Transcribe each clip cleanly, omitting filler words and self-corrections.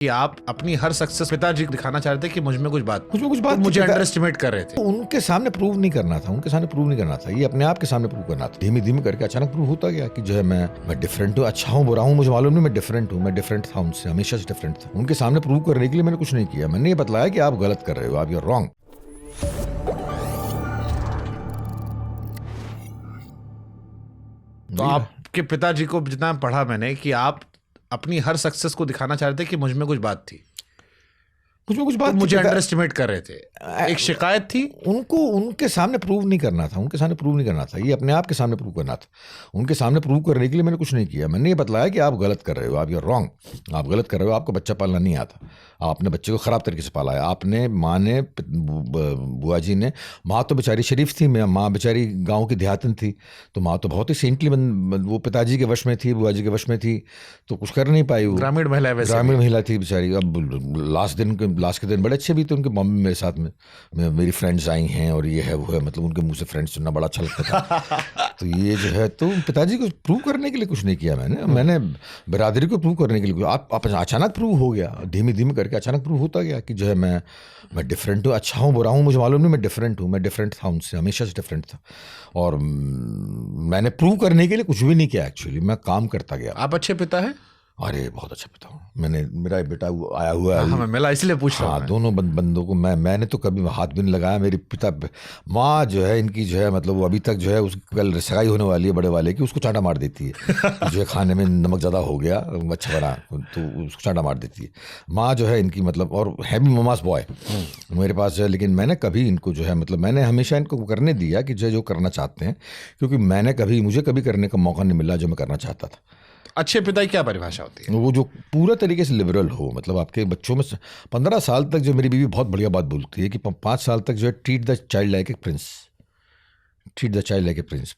कि आप अपनी हर सक्सेस पिताजी को दिखाना चाह रहे थे कि मुझ में कुछ बात तो मुझे अंडर एस्टिमेट कर रहे थे। उनके सामने प्रूव नहीं करना था, ये अपने आप के सामने प्रूव करना था। धीमे धीमे करके अचानक प्रूव होता गया कि जो है मैं डिफरेंट हूँ, अच्छा हूँ बुरा हूँ मुझे मालूम नहीं, मैं डिफरेंट था उनसे, हमेशा से डिफरेंट था। उनके सामने प्रूव करने के लिए मैंने कुछ नहीं किया, मैंने ये बतलाया कि आप गलत कर रहे हो, आप यू आर रॉन्ग। तो आपके पिताजी को जितना पढ़ा मैंने कि आप अपनी हर सक्सेस को दिखाना चाह रहे थे कि मुझ में कुछ बात थी, कुछ बात मुझे अंडर एस्टिमेट कर रहे थे। एक शिकायत थी, उनको उनके सामने प्रूव नहीं करना था, ये अपने आप के सामने प्रूव करना था। उनके सामने प्रूव करने के लिए मैंने कुछ नहीं किया, मैंने ये बतलाया कि आप गलत कर रहे हो, आप यू आर रॉन्ग, आप गलत कर रहे हो, आपको बच्चा पालना नहीं आता, आपने बच्चे को ख़राब तरीके से पाला है। आपने माँ ने, बुआ जी ने, माँ तो बेचारी शरीफ थी, माँ बेचारी गाँव की देहातन थी, तो माँ तो बहुत ही सेंटली वो पिताजी के वश में थी, बुआ जी के वश में थी, तो कुछ कर नहीं पाई। वो ग्रामीण महिला थी बेचारी। अब लास्ट के दिन बड़े अच्छे भी थे उनके मम्मी मेरे साथ में, मेरी फ्रेंड्स आई हैं और ये है वो है, मतलब उनके मुंह से फ्रेंड्स सुनना बड़ा अच्छा लगता था। तो ये जो है, तो पिताजी को प्रूव करने के लिए कुछ नहीं किया मैंने बिरादरी को प्रूव करने के लिए। आप अचानक प्रूव हो गया, धीमे धीमे करके अचानक प्रूव होता गया कि जो है मैं डिफरेंट हूँ, अच्छा हूँ बुरा हूँ मुझे मालूम नहीं, मैं डिफरेंट था उनसे, हमेशा से डिफरेंट था। और मैंने प्रूव करने के लिए कुछ भी नहीं किया, एक्चुअली मैं काम करता गया। आप अच्छे पिता है? अरे बहुत अच्छा पिता हूँ। मेरा बेटा आया हुआ है। हाँ, मिला इसलिए पूछ रहा हूँ। दोनों बंदों को मैंने तो कभी हाथ भी नहीं लगाया। मेरी माँ जो है इनकी जो है, मतलब वो अभी तक जो है, उसकी कल सगाई होने वाली है बड़े वाले की, उसको चांटा मार देती है। जो है खाने में नमक ज़्यादा हो गया, अच्छा बना तो उसको चांटा मार देती है माँ जो है इनकी, मतलब। और है भी ममास बॉय मेरे पास जो है, लेकिन मैंने कभी इनको जो है, मतलब मैंने हमेशा इनको करने दिया कि जो करना चाहते हैं, क्योंकि मुझे कभी करने का मौका नहीं मिला जो मैं करना चाहता था। अच्छे पिता की क्या परिभाषा होती है? वो जो पूरा तरीके से लिबरल हो, मतलब आपके बच्चों में 15 साल तक जो मेरी बीवी बहुत बढ़िया बात बोलती है कि 5 साल तक जो है treat the child like a Prince,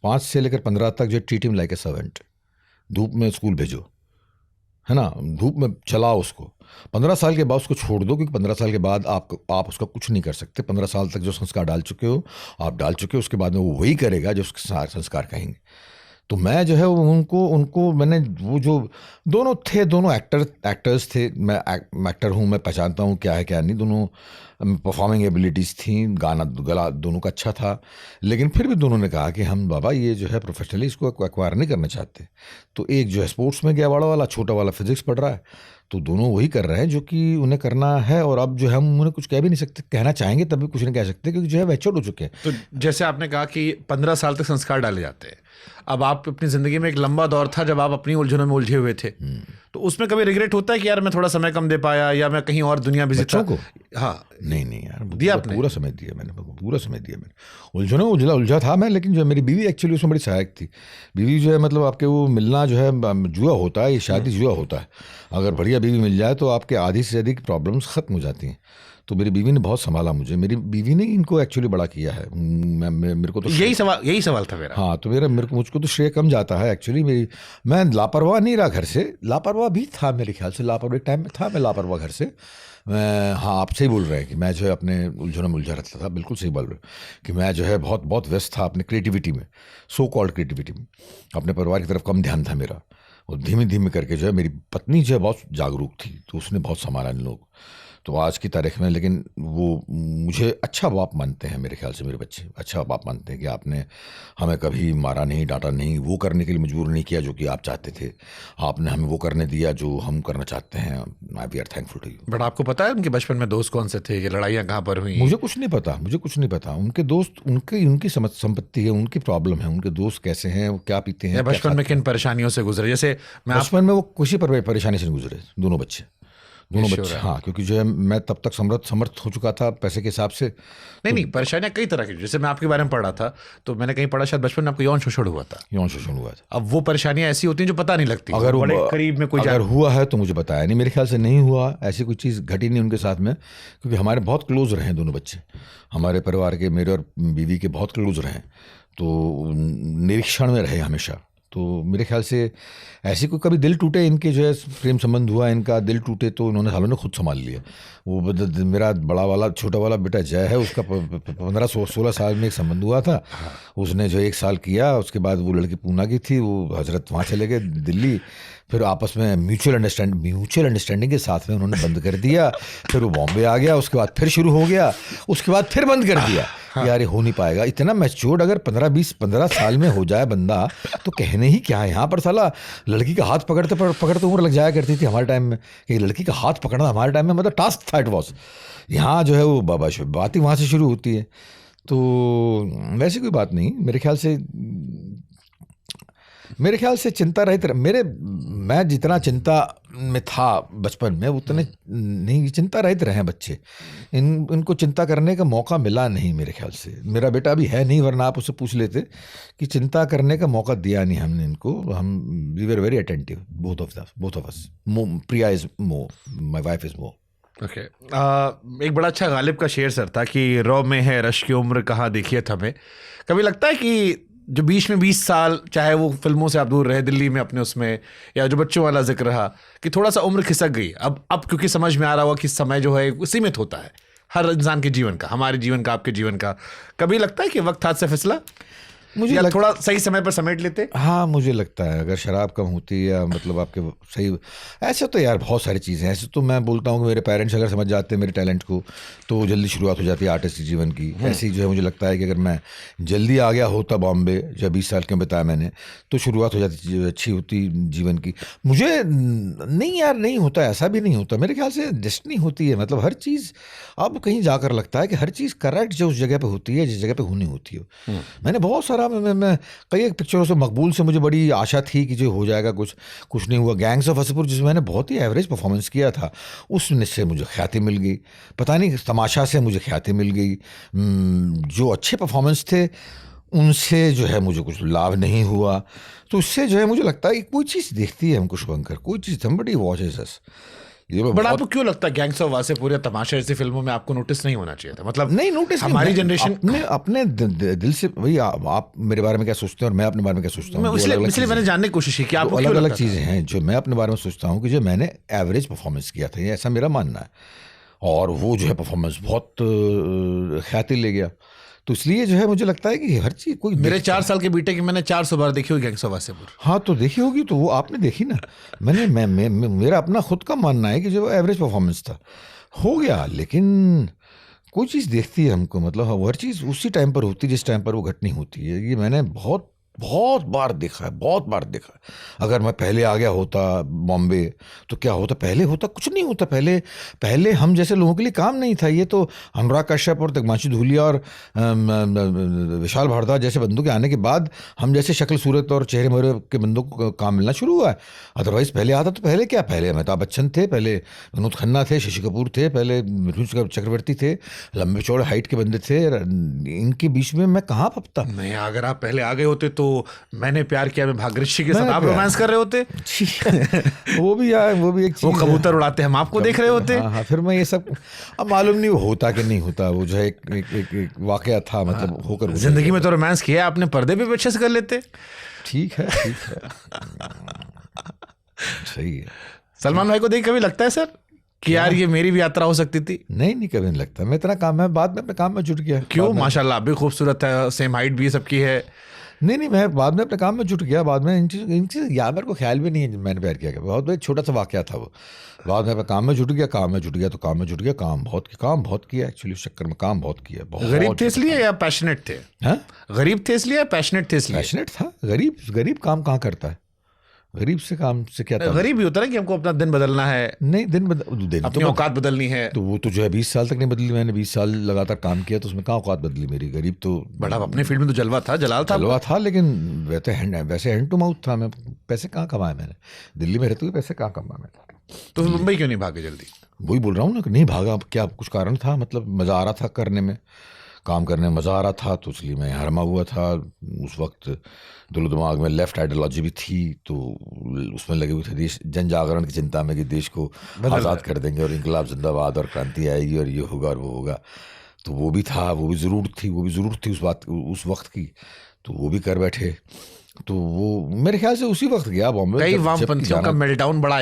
5 से लेकर 15 तक जो treat him like a servant. धूप में स्कूल भेजो, है ना, धूप में चलाओ उसको। 15 साल के बाद उसको छोड़ दो, क्योंकि 15 साल के बाद आप उसका कुछ नहीं कर सकते। 15 साल तक जो संस्कार डाल चुके हो आप डाल चुके हो, उसके बाद में वो वही करेगा जो उसके संस्कार कहेंगे। तो मैं जो है उनको मैंने, वो जो दोनों एक्टर्स थे। मैं एक्टर हूँ, मैं पहचानता हूँ क्या है क्या नहीं। दोनों परफॉर्मिंग एबिलिटीज़ थी, गला दोनों का अच्छा था, लेकिन फिर भी दोनों ने कहा कि हम बाबा ये जो है प्रोफेशनली इसको एक्वायर नहीं करना चाहते। तो एक जो है स्पोर्ट्स में गया बड़ा वाला, छोटा वाला फिजिक्स पढ़ रहा है, तो दोनों वही कर रहे हैं जो कि उन्हें करना है। और अब जो है हम उन्हें कुछ कह भी नहीं सकते, कहना चाहेंगे तब भी कुछ नहीं कह सकते, क्योंकि जो है मैच्योर हो चुके हैं। तो जैसे आपने कहा कि 15 साल तक संस्कार डाले जाते हैं, अब आप अपनी ज़िंदगी में एक लंबा दौर था जब आप अपनी उलझनों में उलझे हुए थे, तो उसमें कभी रिग्रेट होता है कि यार मैं थोड़ा समय कम दे पाया, या मैं कहीं और दुनिया बिजी था? हाँ, नहीं यार, दिया आपने? पूरा समय दिया मैंने। उलझनों उलझा था मैं, लेकिन जो मेरी बीवी एक्चुअली उसमें बड़ी सहायक थी। बीवी जो है, मतलब आपके वो मिलना जो है जुआ होता है, ये शादी जुआ होता है। अगर बढ़िया बीवी मिल जाए तो आपके आधी से अधिक प्रॉब्लम्स खत्म हो जाती हैं। तो मेरी बीवी ने बहुत संभाला मुझे, मेरी बीवी ने इनको एक्चुअली बड़ा किया है। मेरे को तो यही सवाल था मेरा। हाँ, तो मुझको तो श्रेय कम जाता है एक्चुअली। मैं लापरवाह नहीं रहा घर से, लापरवाह भी था मेरे ख्याल से, लापरवाह टाइम में था मैं लापरवाह घर से। हाँ, आप सही बोल रहे हैं कि मैं जो है अपने उलझनों में उलझा रहता था, बिल्कुल सही बोल रहे हैं कि मैं जो है बहुत व्यस्त था अपने क्रिएटिविटी में, सो कॉल्ड क्रिएटिविटी में। अपने परिवार की तरफ कम ध्यान था मेरा। और धीमे धीमे करके जो है मेरी पत्नी जो है बहुत जागरूक थी, तो उसने बहुत संभाला इन लोग। तो आज की तारीख में, लेकिन वो मुझे अच्छा बाप मानते हैं, मेरे ख्याल से मेरे बच्चे अच्छा बाप मानते हैं कि आपने हमें कभी मारा नहीं, डांटा नहीं, वो करने के लिए मजबूर नहीं किया जो कि आप चाहते थे, आपने हमें वो करने दिया जो हम करना चाहते हैं। We are thankful to you. But आपको पता है उनके बचपन में दोस्त कौन से थे, ये लड़ाइयाँ कहाँ पर हुई? मुझे कुछ नहीं पता। उनके दोस्त, उनकी संपत्ति है, उनकी प्रॉब्लम है, उनके दोस्त कैसे हैं, वो क्या पीते हैं, बचपन में किन परेशानियों से गुजरे? जैसे बचपन में वो किसी परेशानी से नहीं गुजरे दोनों बच्चे। हाँ, क्योंकि जो है मैं तब तक समर्थ हो चुका था पैसे के हिसाब से। नहीं, परेशानियां कई तरह की। जैसे मैं आपके बारे में पढ़ रहा था, तो मैंने कहीं पढ़ा शायद बचपन में आपको यौन शोषण हुआ था। अब वो परेशानियां ऐसी होती हैं जो पता नहीं लगती। अगर बड़े करीब में कोई अगर हुआ है तो मुझे बताया नहीं, मेरे ख्याल से नहीं हुआ, ऐसी कोई चीज़ घटी नहीं उनके साथ में, क्योंकि हमारे बहुत क्लोज रहे दोनों बच्चे, हमारे परिवार के, मेरे और बीवी के बहुत क्लोज रहे, तो निरीक्षण में रहे हमेशा। तो मेरे ख्याल से ऐसी कोई कभी दिल टूटे, इनके जो है प्रेम संबंध हुआ, इनका दिल टूटे तो इन्होंने सालों ने खुद संभाल लिया। वो मेरा बड़ा वाला छोटा वाला बेटा जय है, उसका 15-16 साल में एक संबंध हुआ था। उसने जो 1 साल किया, उसके बाद वो लड़की पूना की थी, वो हजरत वहाँ चले गए दिल्ली, फिर आपस में म्यूचुअल अंडरस्टैंडिंग के साथ में उन्होंने बंद कर दिया। फिर वो बॉम्बे आ गया, उसके बाद फिर शुरू हो गया, उसके बाद फिर बंद कर दिया। यार ये हो नहीं पाएगा। इतना मैच्योर्ड अगर 15 साल में हो जाए बंदा तो कहने ही क्या है। यहाँ पर साला लड़की का हाथ पकड़ते उम्र लग जाया करती थी हमारे टाइम में, कि लड़की का हाथ पकड़ना हमारे टाइम में मतलब टास्क था, इट वॉज। यहाँ जो है वो बात ही वहाँ से शुरू होती है। तो वैसी कोई बात नहीं। मेरे ख्याल से चिंता रहित मैं जितना चिंता में था बचपन में उतने नहीं चिंता रहित रहे बच्चे। इनको चिंता करने का मौका मिला नहीं मेरे ख्याल से। मेरा बेटा भी है नहीं, वरना आप उससे पूछ लेते कि चिंता करने का मौका दिया नहीं हमने इनको। We were very attentive both of us. Priya is more, my wife is more. Okay एक बड़ा अच्छा गालिब का शेर सर था कि रौ में है रश की उम्र कहाँ देखी है हमें। कभी लगता है कि जो बीच में 20 साल चाहे वो फिल्मों से आप दूर रहे दिल्ली में अपने उसमें, या जो बच्चों वाला जिक्र रहा कि थोड़ा सा उम्र खिसक गई, अब क्योंकि समझ में आ रहा हुआ कि समय जो है सीमित होता है हर इंसान के जीवन का, हमारे जीवन का, आपके जीवन का, कभी लगता है कि वक्त हाथ से फिसला? मुझे थोड़ा सही समय पर समेट लेते। हाँ मुझे लगता है अगर शराब कम होती या मतलब आपके सही, ऐसे तो यार बहुत सारी चीज़ें ऐसे तो मैं बोलता हूँ कि मेरे पेरेंट्स अगर समझ जाते हैं मेरे टैलेंट को तो जल्दी शुरुआत हो जाती है आर्टिस्ट के जीवन की। ऐसे ही जो है मुझे लगता है कि अगर मैं जल्दी आ गया होता बॉम्बे, जब 20 साल के बताया मैंने, तो शुरुआत हो जाती अच्छी होती जीवन की। मुझे नहीं यार नहीं होता, ऐसा भी नहीं होता। मेरे ख्याल से डेस्टिनी होती है। मतलब हर चीज़ अब कहीं जाकर लगता है कि हर चीज़ करेक्ट जो उस जगह पे होती है जिस जगह पे होनी होती है। मैंने बहुत सारा मैं कई एक पिक्चरों से मकबूल से मुझे बड़ी आशा थी कि जो हो जाएगा, कुछ नहीं हुआ। गैंग्स ऑफ वासेपुर जिसमें मैंने बहुत ही एवरेज परफॉर्मेंस किया था, उसमें से मुझे ख्याति मिल गई। पता नहीं तमाशा से मुझे ख्याति मिल गई। जो अच्छे परफॉर्मेंस थे उनसे जो है मुझे कुछ लाभ नहीं हुआ। तो उससे जो है मुझे लगता है कि कोई चीज़ देखती है हमको शुभंकर, कोई चीज़ somebody watches us। बट आपको क्यों लगता है गैंग्स ऑफ वासेपुर या तमाशा ऐसी फिल्मों में आपको नोटिस नहीं होना चाहिए था? मतलब नहीं नोटिस, हमारी जनरेशन अपने दिल से भाई आप मेरे बारे में क्या सोचते हैं और मैं अपने बारे में क्या सोचता हूँ, इसलिए मैंने जानने की कोशिश की कि आपको अलग अलग चीज़ें हैं। जो मैं अपने बारे में सोचता हूँ कि जो मैंने एवरेज परफॉर्मेंस किया था, ये ऐसा मेरा मानना है, और वो जो है परफॉर्मेंस बहुत ख्याति ले गया। तो इसलिए जो है मुझे लगता है कि हर चीज़ कोई मेरे 4 साल के बीटे की मैंने 400 बार देखी हुई गैंग्स ऑफ वासेपुर। हाँ तो देखी होगी, तो वो आपने देखी ना। मेरा अपना खुद का मानना है कि जो एवरेज परफॉर्मेंस था हो गया, लेकिन कोई चीज़ देखती है हमको। मतलब हर चीज़ उसी टाइम पर होती है जिस टाइम पर वो घटनी होती है। ये मैंने बहुत बार देखा है, बहुत बार देखा है। अगर मैं पहले आ गया होता बॉम्बे तो क्या होता? पहले होता कुछ नहीं होता। पहले हम जैसे लोगों के लिए काम नहीं था। ये तो अनुराग कश्यप और तगमांशु धूलिया और विशाल भारद्वाज जैसे बंदों के आने के बाद हम जैसे शक्ल सूरत और चेहरे मोहरे के बंदों को काम मिलना शुरू हुआ है। अदरवाइज पहले आता तो पहले क्या, पहले अमिताभ बच्चन थे, पहले विनोद खन्ना थे, शशि कपूर थे, पहले मिथुन चक्रवर्ती थे, लंबे चौड़े हाइट के बंदे थे। इनके बीच में मैं कहाँ फपता? नहीं, अगर आप पहले आ गए होते तो मैंने प्यार किया में भाग्यश्री के साथ आप रोमांस कर रहे होते। वो भी एक चीज, वो कबूतर उड़ाते हम आपको देख रहे होते। हाँ, फिर मैं ये सब अब मालूम नहीं होता कि नहीं होता। वो जो है एक वाकया था, मतलब होकर जिंदगी में तो रोमांस किया आपने, पर्दे पे अच्छे से कर लेते। ठीक है सही है। सलमान भाई को देख कभी लगता है सर कि यार ये मेरी भी यात्रा हो सकती थी? नहीं कभी नहीं लगता। मैं इतना काम है, बाद में अपने काम में जुट गया। क्यों? माशाल्लाह आप भी खूबसूरत है, सेम हाइट भी सबकी है। नहीं मैं बाद में अपने काम में जुट गया। बाद में इन चीज़ यार मेरे को ख्याल भी नहीं है मैंने प्यार किया। बहुत भाई छोटा सा वाकया था वो। बाद में अपने काम में जुट गया, काम बहुत किया एक्चुअली। उस चक्कर में काम बहुत किया। गरीब थे इसलिए या पैशनेट थे? हाँ, गरीब थे इसलिए या पैशनेट थे इसलिए? पैशनेट था। गरीब काम कहाँ करता है? गरीब से काम से क्या था? गरीब भी होता है ना कि हमको अपना दिन बदलना है। नहीं दिन अपनी औकात बदलनी है। तो वो तो जो है 20 साल तक नहीं बदली। मैंने 20 साल लगातार काम किया तो उसमें कहाँ औकात बदली मेरी? गरीब तो बड़ा अपने फील्ड में तो जलवा था, लेकिन वैसे हैंड टू माउथ था। मैं पैसे कहाँ कमाए? मैंने दिल्ली में रहते हुए पैसे कहाँ कमाए मैंने? तो मुंबई क्यों नहीं भागे जल्दी? वही बोल रहा हूँ ना कि नहीं भागा। क्या कुछ कारण था? मतलब मज़ा आ रहा था करने में, काम करने में मज़ा आ रहा था, तो इसलिए मैं यहाँ रमा हुआ था। उस वक्त दिलो दिमाग में लेफ्ट आइडियोलॉजी भी थी, तो उसमें लगे हुए थे देश जन जागरण की चिंता में कि देश को आज़ाद कर देंगे और इंकलाब जिंदाबाद और क्रांति आएगी और ये होगा और वो होगा। तो वो भी था, वो भी ज़रूरत थी उस वक्त की। तो वो भी कर बैठे। तो वो मेरे ख्याल से उसी वक्त गया बॉम्बे। कई वामपंथियों का मेल्टडाउन बड़ा